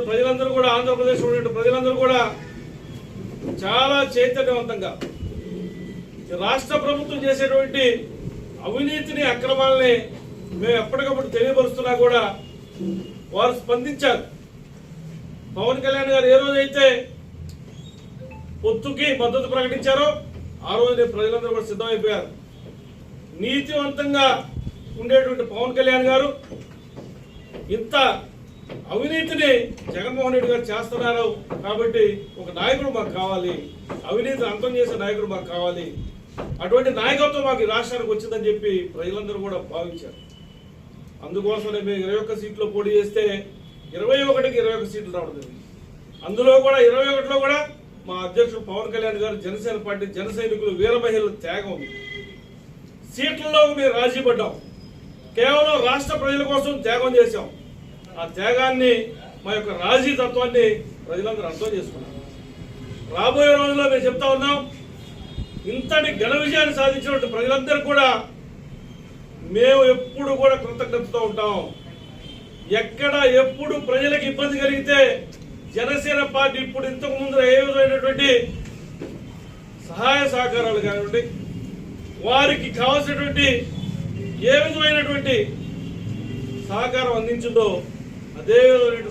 ప్రజలందరూ కూడా ఆంధ్రప్రదేశ్ ప్రజలందరూ కూడా చాలా చైతన్యవంతంగా రాష్ట్ర ప్రభుత్వం చేసేటువంటి అవినీతిని అక్రమాలని మేము ఎప్పటికప్పుడు తెలియపరుస్తున్నా కూడా వారు స్పందించారు. పవన్ కళ్యాణ్ గారు ఏ రోజైతే పొత్తుకి మద్దతు ప్రకటించారో ఆ రోజునే ప్రజలందరూ కూడా సిద్ధమైపోయారు. నీతివంతంగా ఉండేటువంటి పవన్ కళ్యాణ్ గారు ఇంత అవినీతిని జగన్మోహన్ రెడ్డి గారు చేస్తున్నారు కాబట్టి ఒక నాయకుడు మాకు కావాలి, అవినీతిని అంతం చేసే నాయకుడు మాకు కావాలి, అటువంటి నాయకత్వం మాకు ఈ రాష్ట్రానికి వచ్చిందని చెప్పి ప్రజలందరూ కూడా భావించారు. అందుకోసమే మేము 21 సీట్లో పోటీ చేస్తే 21కి 21 సీట్లు రావడం జరిగింది. అందులో కూడా 21లో కూడా మా అధ్యక్షుడు పవన్ కళ్యాణ్ గారు జనసేన పార్టీ జన సైనికులు వీర మహిళల త్యాగం ఉంది. సీట్లలో మేము రాజీ పడ్డాం, కేవలం రాష్ట్ర ప్రజల కోసం త్యాగం చేశాం. ఆ త్యాగాన్ని మా యొక్క రాజీ తత్వాన్ని ప్రజలందరూ అర్థం చేసుకున్నారు. రాబోయే రోజుల్లో మేము చెప్తా ఉన్నాం, ఇంతటి ఘన విజయాన్ని సాధించినటువంటి ప్రజలందరూ కూడా మేము ఎప్పుడు కూడా కృతజ్ఞతతో ఉంటాం. ఎక్కడ ఎప్పుడు ప్రజలకు ఇబ్బంది కలిగితే జనసేన పార్టీ ఇప్పుడు ఇంతకు ముందు ఏ విధమైనటువంటి సహాయ సహకారాలు కానివ్వండి, వారికి కావాల్సినటువంటి ఏ విధమైనటువంటి సహకారం అందించిందో అదే విధమైన